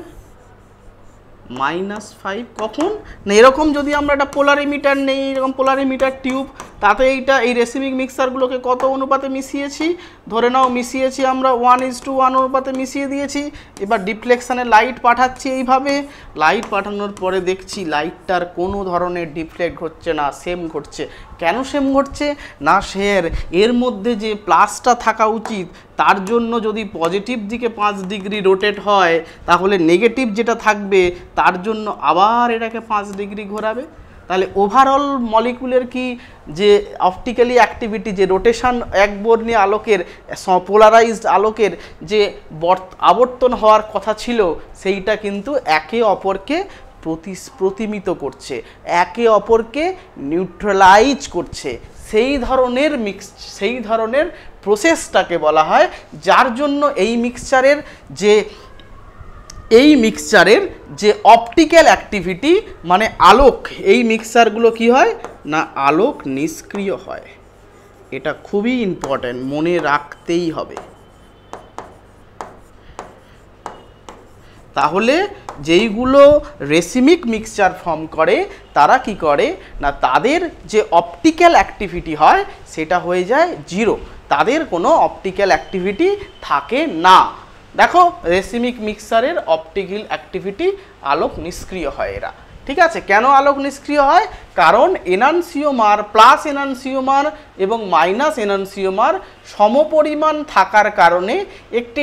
-5। কখন না এরকম যদি আমরা একটা পোলারিমিটার নেই, এরকম পোলারিমিটার টিউব, তাতে এই রেসিমিক মিক্সারগুলোকে কত অনুপাতে মিশিয়েছি, ধরে নাও মিশিয়েছি আমরা 1:1 অনুপাতে মিশিয়ে দিয়েছি। এবার ডিফ্লেকশানে লাইট পাঠাচ্ছি, এইভাবে লাইট পাঠানোর পরে দেখছি লাইটটার কোনো ধরনের ডিফ্লেক্ট ঘটছে না, সেম ঘটছে। কেন সেম ঘটছে না এর মধ্যে যে প্লাসটা থাকা উচিত তার জন্য যদি পজিটিভ দিকে 5 ডিগ্রি রোটেট হয়, তাহলে নেগেটিভ যেটা থাকবে তার জন্য আবার এটাকে 5 ডিগ্রি ঘোরাবে। তাহলে ওভারঅল মলিকুলের কি যে অপটিক্যালি অ্যাক্টিভিটি, যে রোটেশন একবর্ণী আলোকের, পোলারাইজড আলোকের যে আবর্তন হওয়ার কথা ছিল, সেইটা কিন্তু একে অপরকে প্রতিমিত করছে, একে অপরকে নিউট্রালাইজ করছে। সেই ধরনের প্রসেসটাকে বলা হয়, যার জন্য এই মিক্সচারের যে অপটিক্যাল অ্যাক্টিভিটি মানে আলোক, এই মিক্সচারগুলো কি হয় না আলোক নিষ্ক্রিয় হয়। এটা খুবই ইম্পর্ট্যান্ট, মনে রাখতেই হবে। তাহলে যেইগুলো রেসিমিক মিক্সচার ফর্ম করে তারা কি করে না তাদের যে অপটিক্যাল অ্যাক্টিভিটি হয় সেটা হয়ে যায় 0, তাদের কোনো অপটিক্যাল অ্যাক্টিভিটি থাকে না। দেখো রেসিমিক মিক্সচারের অপটিক্যাল অ্যাক্টিভিটি আলোক নিষ্ক্রিয় হয় এরা। ঠিক আছে, কেন আলোক নিষ্ক্রিয় হয়? কারণ এনানসিওমার, প্লাস এনানসিওমার এবং মাইনাস এনানসিওমার সমপরিমাণ থাকার কারণে একটি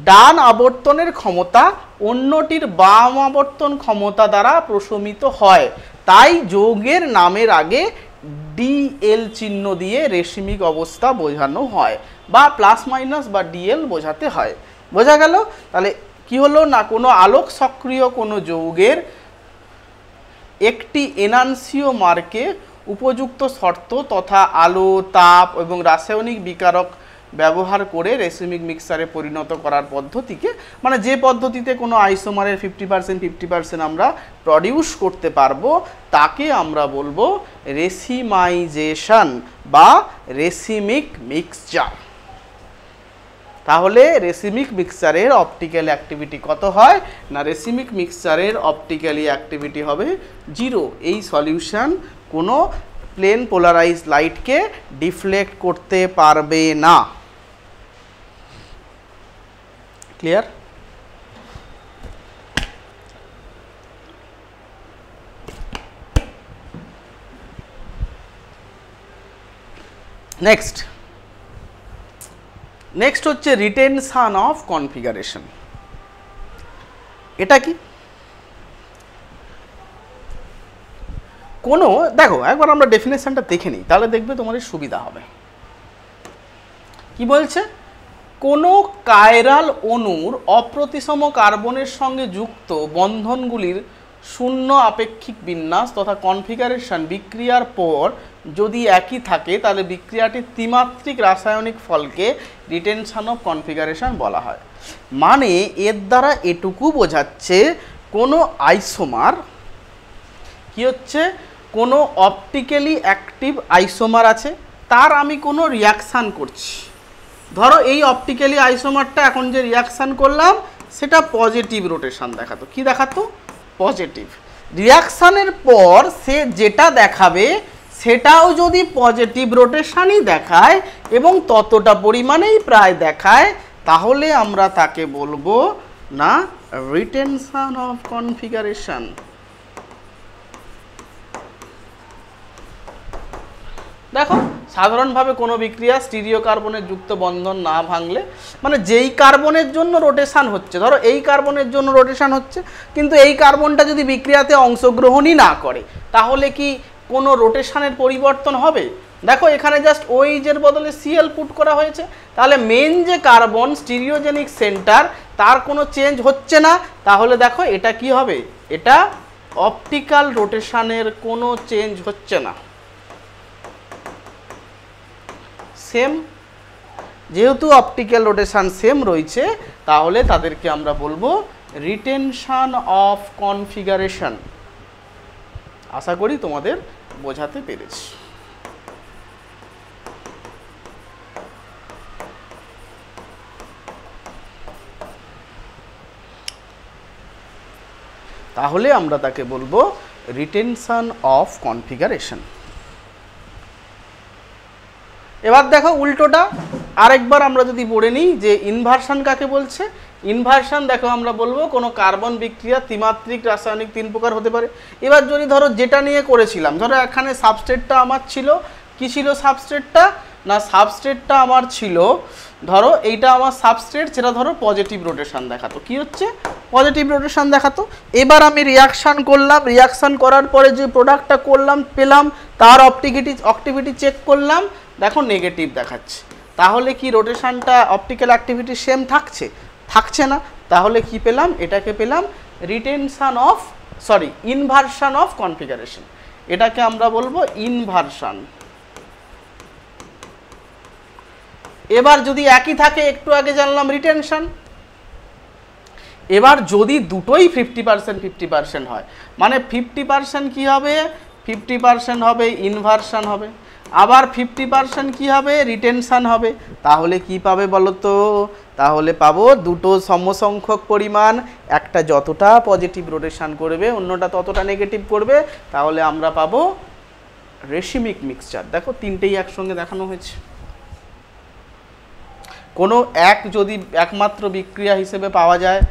ডান আবর্তনের ক্ষমতা অন্যটির বাম আবর্তন ক্ষমতা দ্বারা প্রশমিত হয়। তাই যৌগের নামের আগে ডিএল চিহ্ন দিয়ে রেসিমিক অবস্থা বোঝানো হয়, বা প্লাস মাইনাস বা ডিএল বোঝাতে হয়। বোঝা গেল? তাহলে কি হলো না কোনো আলোক সক্রিয় কোনো যৌগের একটি এনানসিওমারকে উপযুক্ত শর্ত তথা আলো, তাপ এবং রাসায়নিক বিকারক ব্যবহার করে রেসিমিক মিক্সচারে পরিণত করার পদ্ধতিকে, মানে যে পদ্ধতিতে কোনো আইসোমারের 50% আমরা প্রডিউস করতে পারবো, তাকে আমরা বলবো রেসিমাইজেশন বা রেসিমিক মিক্সচার। তাহলে রেসিমিক মিক্সচারের অপটিক্যাল অ্যাক্টিভিটি কত হয় না রেসিমিক মিক্সচারের অপটিক্যালি অ্যাক্টিভিটি হবে 0। এই সলিউশন কোনো প্লেন পোলারাইজ লাইটকে ডিফ্লেক্ট করতে পারবে না। ক্লিয়ার? নেক্সট হচ্ছে রিটেনশন অফ কনফিগারেশন। এটা কি? কোনো দেখো একবার আমরা ডেফিনেশনটা দেখে নিই, তাহলে দেখবে তোমাদের সুবিধা হবে। কি বলছে? কোনো কায়রাল অণুর অপ্রতিসম কার্বনের সঙ্গে যুক্ত বন্ধনগুলির শূন্য আপেক্ষিক বিন্যাস তথা কনফিগারেশন বিক্রিয়ার পর যদি একই থাকে, তাহলে বিক্রিয়াটির ত্রিমাত্রিক রাসায়নিক ফলকে রিটেনশন অফ কনফিগারেশন বলা হয়। মানে এর দ্বারা এটুকু বোঝাচ্ছে কোনো আইসোমার কি হচ্ছে, কোনো অপটিক্যালি অ্যাক্টিভ আইসোমার আছে, তার আমি কোনো রিয়াকশান করছি। ধরো এই অপটিক্যালি আইসোমারটা এখন যে রিয়াকশান করলাম সেটা পজিটিভ রোটেশন দেখাতো। কি দেখাতো? পজিটিভ। রিয়াকশানের পর সে যেটা দেখাবে সেটাও যদি পজিটিভ রোটেশনই দেখায় এবং ততটা পরিমাণেই প্রায় দেখায়, তাহলে আমরা তাকে বলবো না রিটেনশন অফ কনফিগারেশন। দেখো সাধারণভাবে কোনো বিক্রিয়া স্টিরিও কার্বনের যুক্ত বন্ধন না ভাঙলে, মানে যেই কার্বনের জন্য রোটেশন হচ্ছে, ধরো এই কার্বনের জন্য রোটেশন হচ্ছে, কিন্তু এই কার্বনটা যদি বিক্রিয়াতে অংশগ্রহণই না করে, তাহলে কি কোনো রোটেশনের পরিবর্তন হবে? দেখো এখানে জাস্ট OH এর বদলে Cl পুট করা হয়েছে, তাহলে মেন যে কার্বন স্টিরিওজেনিক সেন্টার তার কোনো চেঞ্জ হচ্ছে না, তাহলে দেখো এটা কি হবে, এটা অপটিক্যাল রোটেশনের কোনো চেঞ্জ হচ্ছে না। সেম, যেহেতু অপটিক্যাল রোটেশন সেম রয়েছে তাহলে তাদেরকে আমরা বলবো রিটেনশন অফ কনফিগারেশন। আশা করি তোমাদের বোঝাতে পেরেছি। তাহলে আমরা তাকে বলবো রিটেনশন অফ কনফিগারেশন। এবার দেখো উল্টোটা আরেকবার আমরা যদি পড়ে নিই যে ইনভার্সন কাকে বলছে। ইনভার্সন দেখো আমরা বলবো কোনো কার্বন বিক্রিয়া ত্রিমাত্রিক রাসায়নিক 3 প্রকার হতে পারে। এবার যদি ধরো যেটা নিয়ে করেছিলাম, ধরো এখানে সাবস্ট্রেটটা আমার ছিল, কি ছিল সাবস্ট্রেটটা, না সাবস্ট্রেটটা আমার ছিল, ধরো এইটা আমার সাবস্ট্রেট, সেটা ধরো পজিটিভ রোটেশন দেখাতো, কি হচ্ছে পজিটিভ রোটেশন দেখাতো। এবার আমি রিয়াকশান করলাম, রিয়াকশান করার পরে যে প্রোডাক্টটা করলাম পেলাম, তার অপটিভিটি চেক করলাম, দেখো নেগেটিভ দেখাচ্ছে, তাহলে কি রোটেশনটা অপটিক্যাল অ্যাক্টিভিটি সেম থাকছে, থাকছে না, তাহলে কি পেলাম, এটাকে পেলাম retention of inversion of configuration, এটাকে আমরা বলবো ইনভার্সন। এবার যদি একই থাকে, একটু আগে জানলাম রিটেনশন, এবার যদি দুটোই 50% 50% হয়, মানে 50% কি হবে, 50% হবে ইনভার্সন হবে, আবার 50% কি হবে রিটেনশন হবে, তাহলে কি পাবে বলো তো, তাহলে পাবো দুটো সমসংখ্যক পরিমাণ, একটা যতটা পজিটিভ রোটেশন করবে অন্যটা ততটা নেগেটিভ করবে, তাহলে আমরা পাবো রেসিমিক মিক্সচার। দেখো তিনটেই একসঙ্গে দেখানো হয়েছে। কোনো এক যদি একমাত্র বিক্রিয়া হিসেবে পাওয়া যায়,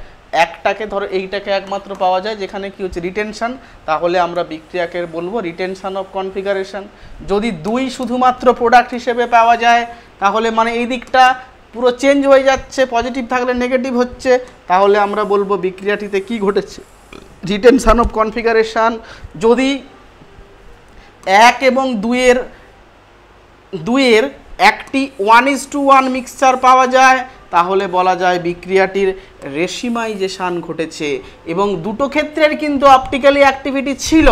একটাকে ধরো এইটাকে একমাত্র পাওয়া যায় যেখানে কি হচ্ছে রিটেনশন, তাহলে আমরা বিক্রিয়াকে বলবো রিটেনশন অফ কনফিগারেশন। যদি দুই শুধুমাত্র প্রোডাক্ট হিসেবে পাওয়া যায়, তাহলে মানে এই দিকটা পুরো চেঞ্জ হয়ে যাচ্ছে, পজিটিভ থাকলে নেগেটিভ হচ্ছে, তাহলে আমরা বলবো বিক্রিয়াটিতে কি ঘটেছে, রিটেনশন অফ কনফিগারেশন। যদি 1 এবং 2-এর একটি 1:1 মিক্সচার পাওয়া যায়, তাহলে বলা যায় বিক্রিয়াটির রেসিমাইজেশন ঘটেছে, এবং দুটো ক্ষেত্রের কিন্তু অপটিক্যালি অ্যাক্টিভিটি ছিল,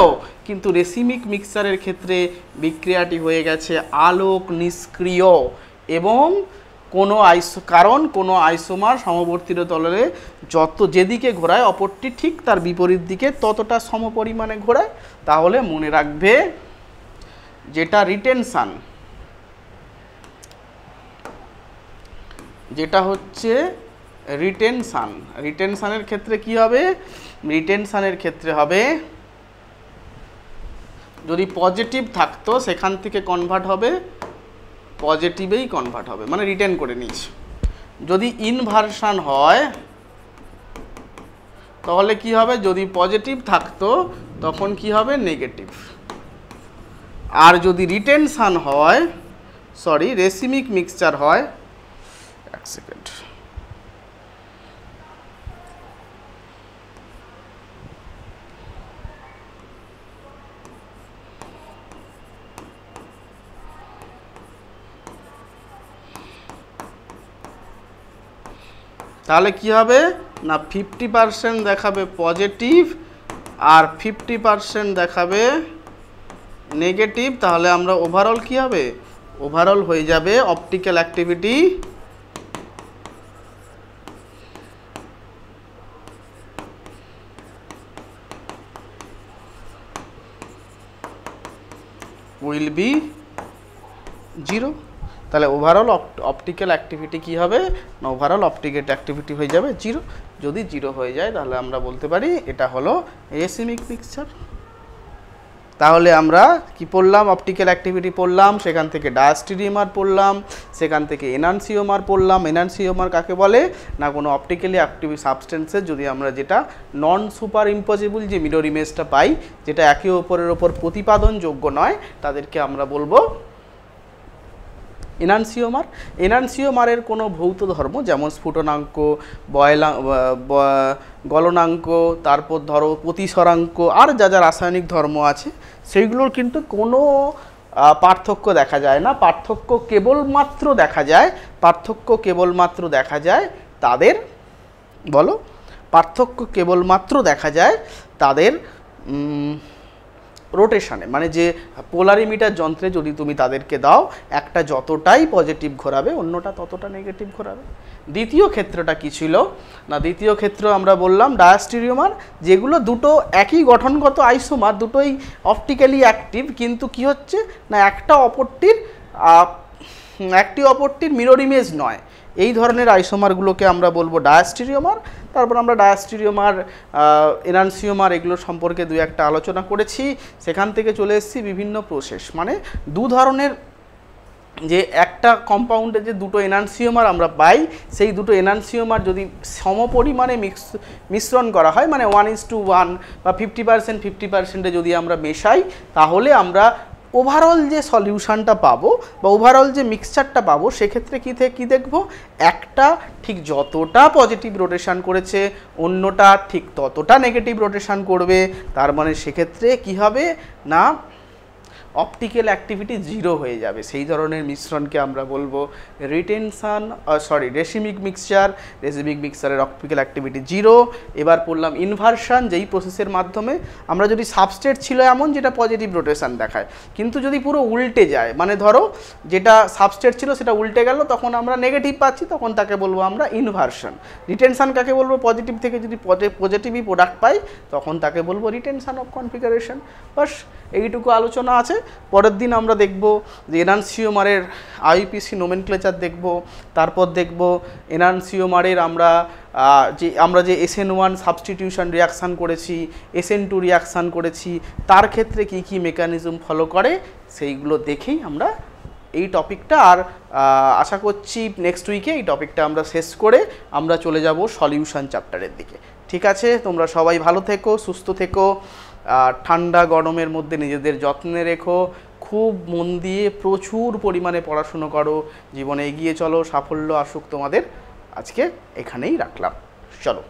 কিন্তু রেসিমিক মিক্সচারের ক্ষেত্রে বিক্রিয়াটি হয়ে গেছে আলোক নিষ্ক্রিয়, এবং কারণ কোনো আইসোমার সমবর্তী তলে যেদিকে ঘোরায় অপরটি ঠিক তার বিপরীত দিকে ততটা সমপরিমাণে ঘোরায়, তাহলে মনে রাখবে যেটা রিটেনশন, যেটা হচ্ছে রিটেনশনের ক্ষেত্রে কি হবে, রিটেনশনের ক্ষেত্রে হবে যদি পজিটিভ থাকতো সেখান থেকে কনভার্ট হবে পজিটিভেই কনভার্ট হবে, মানে রিটেন করে নিচ্ছে। যদি ইনভার্সন হয় তাহলে কি হবে, যদি পজিটিভ থাকতো তখন কি হবে নেগেটিভ, আর যদি রিটেনশন হয় রেসিমিক মিক্সচার হয়, এক সেকেন্ড, তাহলে কি হবে না 50% দেখাবে পজিটিভ আর 50% দেখাবে নেগেটিভ, তাহলে আমরা ওভারঅল কি হবে, ওভারঅল হয়ে যাবে অপটিক্যাল অ্যাক্টিভিটি উইল বি 0। তাহলে ওভারঅল অপটিক্যাল অ্যাক্টিভিটি কি হবে না, ওভারঅল অপটিক্যাল অ্যাক্টিভিটি হয়ে যাবে 0। যদি 0 হয়ে যায় তাহলে আমরা বলতে পারি এটা হলো রেসিমিক মিক্সচার। তাহলে আমরা কি পড়লাম, অপটিক্যাল অ্যাক্টিভিটি পড়লাম, সেখান থেকে ডায়াস্টেরিওমার পড়লাম, সেখান থেকে এনানসিওমার পড়লাম। এনানসিওমার কাকে বলে না, কোনো অপটিক্যালি অ্যাক্টিভ সাবস্টেন্সের যদি আমরা যেটা নন সুপার ইম্পসিবল যে মিরর ইমেজটা পাই, যেটা একে অপরের ওপর প্রতিপাদনযোগ্য নয়, তাদেরকে আমরা বলবো এনানসিওমার। এনানসিওমারের কোনো ভৌত ধর্ম যেমন স্ফুটনাঙ্ক, গলনাঙ্ক, তারপর ধরো প্রতিসরাঙ্ক আর যা যা রাসায়নিক ধর্ম আছে সেইগুলোর কিন্তু কোনো পার্থক্য দেখা যায় না, পার্থক্য কেবলমাত্র দেখা যায় তাদের, বলো, পার্থক্য কেবলমাত্র দেখা যায় তাদের রোটেশনে, মানে যে পোলারিমিটার যন্ত্রে যদি তুমি তাদেরকে দাও, একটা যতটাই পজিটিভ ঘোরাবে অন্যটা ততটা নেগেটিভ ঘোরাবে। দ্বিতীয় ক্ষেত্রটা কি ছিল না, দ্বিতীয় ক্ষেত্র আমরা বললাম ডায়াস্টেরিওমার, যেগুলো দুটো একই গঠনগত আইসোমার, দুটোই অপটিক্যালি অ্যাক্টিভ, কিন্তু কি হচ্ছে না একটি অপরটির মিরর ইমেজ নয়, এই ধরনের আইসোমারগুলোকে আমরা বলবো ডায়াস্টেরিওমার। তারপর আমরা ডায়াস্টেরিওমার, এনানসিওমার এগুলো সম্পর্কে দু একটা আলোচনা করেছি। সেখান থেকে চলে এসেছি বিভিন্ন প্রসেস, মানে দু ধরনের, যে একটা কম্পাউন্ডে যে দুটো এনানসিওমার আমরা পাই, সেই দুটো এনানসিওমার যদি সমপরিমাণে মিশ্রণ করা হয়, মানে 1:1 বা 50% যদি আমরা মেশাই, তাহলে আমরা ওভারঅল যে সলিউশনটা পাবো বা ওভারঅল যে মিক্সচারটা পাবো, সেক্ষেত্রে কী দেখব, একটা ঠিক যতটা পজিটিভ রোটেশন করেছে অন্যটা ঠিক ততটা নেগেটিভ রোটেশন করবে। তার মানে সেক্ষেত্রে কি হবে না, অপটিক্যাল অ্যাক্টিভিটি 0 হয়ে যাবে। সেই ধরনের মিশ্রণকে আমরা বলবো রেসিমিক মিক্সচারের অপটিক্যাল অ্যাক্টিভিটি 0। এবার পড়লাম ইনভার্সন, যেই প্রসেসের মাধ্যমে আমরা যদি সাবস্ট্রেট ছিল এমন যেটা পজিটিভ রোটেশন দেখায়, কিন্তু যদি পুরো উল্টে যায়, মানে ধরো যেটা সাবস্ট্রেট ছিল সেটা উল্টে গেল, তখন আমরা নেগেটিভ পাচ্ছি, তখন তাকে বলবো আমরা ইনভার্সন। রিটেনশন কাকে বলবো, পজিটিভ থেকে যদি পজিটিভই প্রোডাক্ট পাই তখন তাকে বলবো রিটেনশন অফ কনফিগারেশন। বাস এইটুকু আলোচনা আছে। পরের দিন আমরা দেখব যে এনানসিওমারের আইপিসি নোমেনক্লেচার দেখব, তারপর দেখব এনানসিওমারের আমরা যে SN1 সাবস্টিটিউশন রিয়াকশান করেছি, SN2 রিয়াকশান করেছি, তার ক্ষেত্রে কি কি মেকানিজম ফলো করে, সেইগুলো দেখেই আমরা এই টপিকটা, আর আশা করছি নেক্সট উইকে এই টপিকটা আমরা শেষ করে আমরা চলে যাব সলিউশন চ্যাপ্টারের দিকে। ঠিক আছে, তোমরা সবাই ভালো থেকো, সুস্থ থেকো, ঠান্ডা গরমের মধ্যে নিজেদের যত্নে রেখো, খুব মন দিয়ে প্রচুর পরিমাণে পড়াশুনো করো, জীবনে এগিয়ে চলো, সাফল্য আসুক তোমাদের। আজকে এখানেই রাখলাম, চলো।